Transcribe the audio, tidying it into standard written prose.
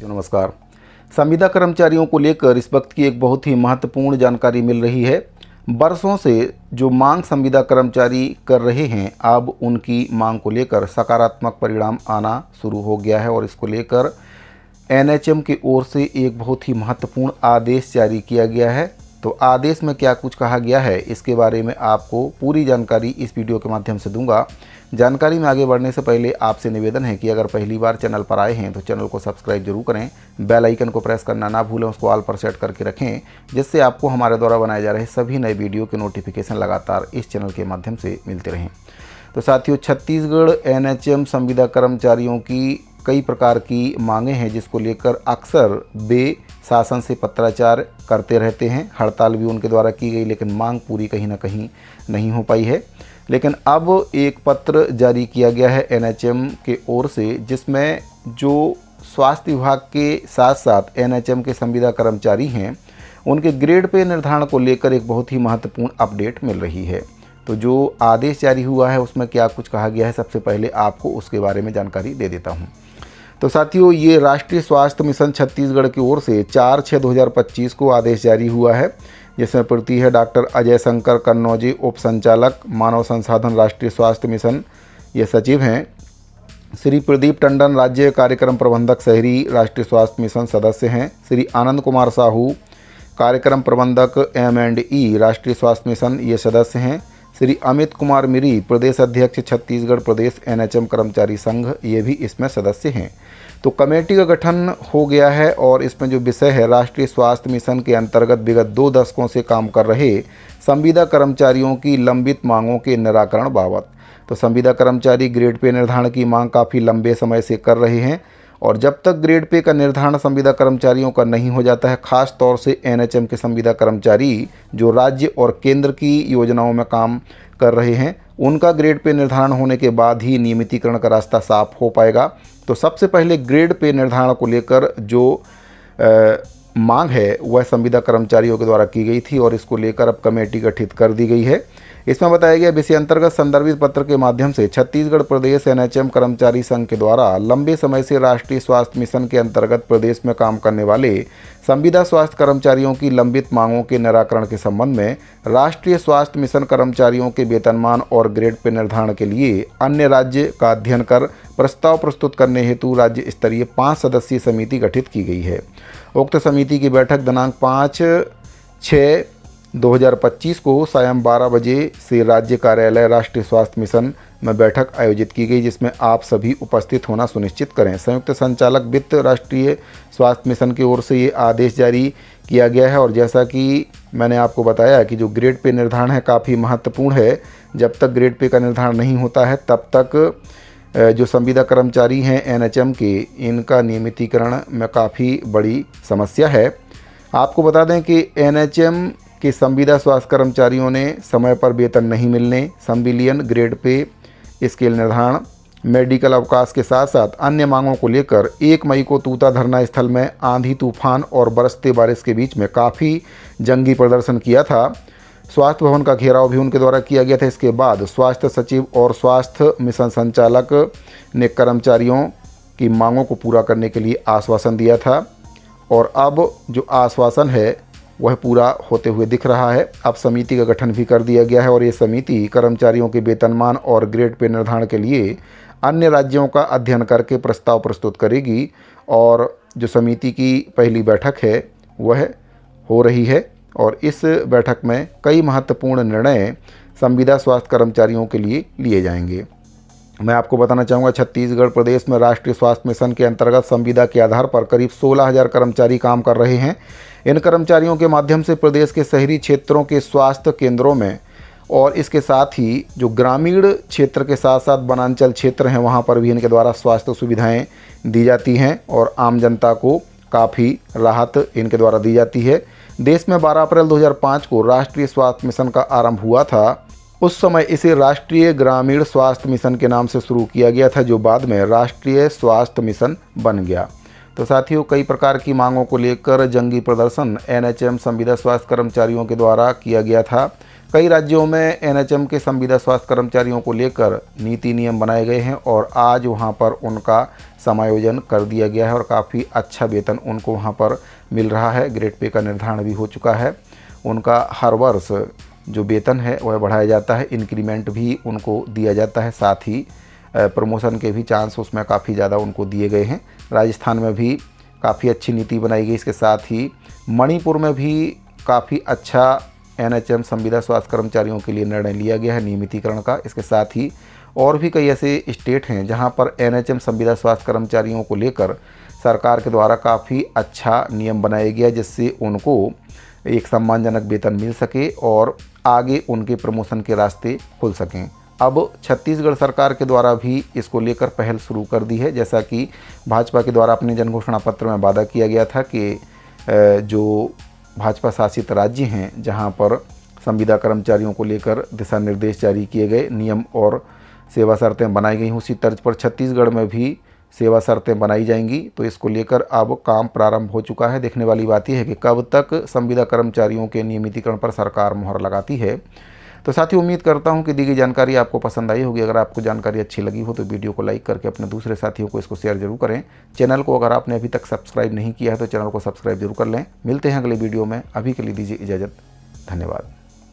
नमस्कार। संविदा कर्मचारियों को लेकर इस वक्त की एक बहुत ही महत्वपूर्ण जानकारी मिल रही है। बरसों से जो मांग संविदा कर्मचारी कर रहे हैं, अब उनकी मांग को लेकर सकारात्मक परिणाम आना शुरू हो गया है और इसको लेकर एनएचएम की ओर से एक बहुत ही महत्वपूर्ण आदेश जारी किया गया है। तो आदेश में क्या कुछ कहा गया है, इसके बारे में आपको पूरी जानकारी इस वीडियो के माध्यम से दूंगा। जानकारी में आगे बढ़ने से पहले आपसे निवेदन है कि अगर पहली बार चैनल पर आए हैं तो चैनल को सब्सक्राइब जरूर करें, बेल आइकन को प्रेस करना ना भूलें, उसको ऑल पर सेट करके रखें, जिससे आपको हमारे द्वारा बनाए जा रहे सभी नए वीडियो के नोटिफिकेशन लगातार इस चैनल के माध्यम से मिलते रहें। तो साथियों, छत्तीसगढ़ एनएचएम संविदा कर्मचारियों की कई प्रकार की मांगें हैं, जिसको लेकर अक्सर वे शासन से पत्राचार करते रहते हैं। हड़ताल भी उनके द्वारा की गई, लेकिन मांग पूरी कहीं ना कहीं नहीं हो पाई है। लेकिन अब एक पत्र जारी किया गया है एनएचएम के ओर से, जिसमें जो स्वास्थ्य विभाग के साथ साथ एनएचएम के संविदा कर्मचारी हैं, उनके ग्रेड पे निर्धारण को लेकर एक बहुत ही महत्वपूर्ण अपडेट मिल रही है। तो जो आदेश जारी हुआ है उसमें क्या कुछ कहा गया है, सबसे पहले आपको उसके बारे में जानकारी दे देता हूँ। तो साथियों, ये राष्ट्रीय स्वास्थ्य मिशन छत्तीसगढ़ की ओर से 4/6/2025 को आदेश जारी हुआ है, जिसमें प्रति है डॉक्टर अजय शंकर कन्नौजे, उप संचालक मानव संसाधन राष्ट्रीय स्वास्थ्य मिशन, ये सचिव हैं। श्री प्रदीप टंडन, राज्य कार्यक्रम प्रबंधक शहरी राष्ट्रीय स्वास्थ्य मिशन, सदस्य हैं। श्री आनंद कुमार साहू, कार्यक्रम प्रबंधक M&E राष्ट्रीय स्वास्थ्य मिशन, ये सदस्य हैं। श्री अमित कुमार मिरी, प्रदेश अध्यक्ष छत्तीसगढ़ प्रदेश एनएचएम कर्मचारी संघ, ये भी इसमें सदस्य हैं। तो कमेटी का गठन हो गया है और इसमें जो विषय है, राष्ट्रीय स्वास्थ्य मिशन के अंतर्गत विगत 2 दशकों से काम कर रहे संविदा कर्मचारियों की लंबित मांगों के निराकरण बाबत। तो संविदा कर्मचारी ग्रेड पे निर्धारण की मांग काफ़ी लंबे समय से कर रहे हैं, और जब तक ग्रेड पे का निर्धारण संविदा कर्मचारियों का नहीं हो जाता है, खास तौर से एनएचएम के संविदा कर्मचारी जो राज्य और केंद्र की योजनाओं में काम कर रहे हैं, उनका ग्रेड पे निर्धारण होने के बाद ही नियमितीकरण का रास्ता साफ हो पाएगा। तो सबसे पहले ग्रेड पे निर्धारण को लेकर जो मांग है वह संविदा कर्मचारियों के द्वारा की गई थी, और इसको लेकर अब कमेटी गठित कर दी गई है। इसमें बताया गया, विषय अंतर्गत संदर्भित पत्र के माध्यम से छत्तीसगढ़ प्रदेश एनएचएम कर्मचारी संघ के द्वारा लंबे समय से राष्ट्रीय स्वास्थ्य मिशन के अंतर्गत प्रदेश में काम करने वाले संविदा स्वास्थ्य कर्मचारियों की लंबित मांगों के निराकरण के संबंध में राष्ट्रीय स्वास्थ्य मिशन कर्मचारियों के वेतनमान और ग्रेड पे निर्धारण के लिए अन्य राज्य का अध्ययन कर प्रस्ताव प्रस्तुत करने हेतु राज्य स्तरीय 5 सदस्यीय समिति गठित की गई है। उक्त समिति की बैठक दिनांक 5/6/2025 को सायं 12 बजे से राज्य कार्यालय राष्ट्रीय स्वास्थ्य मिशन में बैठक आयोजित की गई, जिसमें आप सभी उपस्थित होना सुनिश्चित करें। संयुक्त संचालक वित्त राष्ट्रीय स्वास्थ्य मिशन की ओर से ये आदेश जारी किया गया है। और जैसा कि मैंने आपको बताया कि जो ग्रेड पे निर्धारण है काफ़ी महत्वपूर्ण है। जब तक ग्रेड पे का निर्धारण नहीं होता है, तब तक जो संविदा कर्मचारी हैं एनएचएम के, इनका नियमितीकरण में काफ़ी बड़ी समस्या है। आपको बता दें कि एनएचएम के संविदा स्वास्थ्य कर्मचारियों ने समय पर वेतन नहीं मिलने, संविलियन, ग्रेड पे स्केल निर्धारण, मेडिकल अवकाश के साथ साथ अन्य मांगों को लेकर 1 मई को तूता धरना स्थल में आंधी तूफान और बरसते बारिश के बीच में काफ़ी जंगी प्रदर्शन किया था। स्वास्थ्य भवन का घेराव भी उनके द्वारा किया गया था। इसके बाद स्वास्थ्य सचिव और स्वास्थ्य मिशन संचालक ने कर्मचारियों की मांगों को पूरा करने के लिए आश्वासन दिया था, और अब जो आश्वासन है वह पूरा होते हुए दिख रहा है। अब समिति का गठन भी कर दिया गया है, और ये समिति कर्मचारियों के वेतनमान और ग्रेड पे निर्धारण के लिए अन्य राज्यों का अध्ययन करके प्रस्ताव प्रस्तुत करेगी। और जो समिति की पहली बैठक है वह हो रही है, और इस बैठक में कई महत्वपूर्ण निर्णय संविदा स्वास्थ्य कर्मचारियों के लिए लिए जाएंगे। मैं आपको बताना चाहूँगा, छत्तीसगढ़ प्रदेश में राष्ट्रीय स्वास्थ्य मिशन के अंतर्गत संविदा के आधार पर करीब 16,000 कर्मचारी काम कर रहे हैं। इन कर्मचारियों के माध्यम से प्रदेश के शहरी क्षेत्रों के स्वास्थ्य केंद्रों में, और इसके साथ ही जो ग्रामीण क्षेत्र के साथ साथ वनांचल क्षेत्र हैं, वहाँ पर भी इनके द्वारा स्वास्थ्य सुविधाएँ दी जाती हैं, और आम जनता को काफ़ी राहत इनके द्वारा दी जाती है। देश में 12 अप्रैल 2005 को राष्ट्रीय स्वास्थ्य मिशन का आरंभ हुआ था। उस समय इसे राष्ट्रीय ग्रामीण स्वास्थ्य मिशन के नाम से शुरू किया गया था, जो बाद में राष्ट्रीय स्वास्थ्य मिशन बन गया। तो साथियों, कई प्रकार की मांगों को लेकर जंगी प्रदर्शन एनएचएम संविदा स्वास्थ्य कर्मचारियों के द्वारा किया गया था। कई राज्यों में एनएचएम के संविदा स्वास्थ्य कर्मचारियों को लेकर नीति नियम बनाए गए हैं और आज वहां पर उनका समायोजन कर दिया गया है और काफ़ी अच्छा वेतन उनको वहां पर मिल रहा है। ग्रेड पे का निर्धारण भी हो चुका है। उनका हर वर्ष जो वेतन है वह बढ़ाया जाता है, इंक्रीमेंट भी उनको दिया जाता है, साथ ही प्रमोशन के भी चांस उसमें काफ़ी ज़्यादा उनको दिए गए हैं। राजस्थान में भी काफ़ी अच्छी नीति बनाई गई। इसके साथ ही मणिपुर में भी काफ़ी अच्छा एनएचएम संविदा स्वास्थ्य कर्मचारियों के लिए निर्णय लिया गया है नियमितीकरण का। इसके साथ ही और भी कई ऐसे स्टेट हैं जहां पर एनएचएम संविदा स्वास्थ्य कर्मचारियों को लेकर सरकार के द्वारा काफ़ी अच्छा नियम बनाया गया, जिससे उनको एक सम्मानजनक वेतन मिल सके और आगे उनके प्रमोशन के रास्ते खुल सकें। अब छत्तीसगढ़ सरकार के द्वारा भी इसको लेकर पहल शुरू कर दी है। जैसा कि भाजपा के द्वारा अपने जनघोषणा पत्र में वादा किया गया था कि जो भाजपा शासित राज्य हैं जहां पर संविदा कर्मचारियों को लेकर दिशा निर्देश जारी किए गए, नियम और सेवा शर्तें बनाई गई, उसी तर्ज पर छत्तीसगढ़ में भी सेवा शर्तें बनाई जाएंगी। तो इसको लेकर अब काम प्रारंभ हो चुका है। देखने वाली बात यह है कि कब तक संविदा कर्मचारियों के नियमितीकरण पर सरकार मुहर लगाती है। तो साथियों, उम्मीद करता हूं कि दी गई जानकारी आपको पसंद आई होगी। अगर आपको जानकारी अच्छी लगी हो तो वीडियो को लाइक करके अपने दूसरे साथियों को इसको शेयर जरूर करें। चैनल को अगर आपने अभी तक सब्सक्राइब नहीं किया है तो चैनल को सब्सक्राइब जरूर कर लें। मिलते हैं अगले वीडियो में। अभी के लिए दीजिए इजाज़त। धन्यवाद।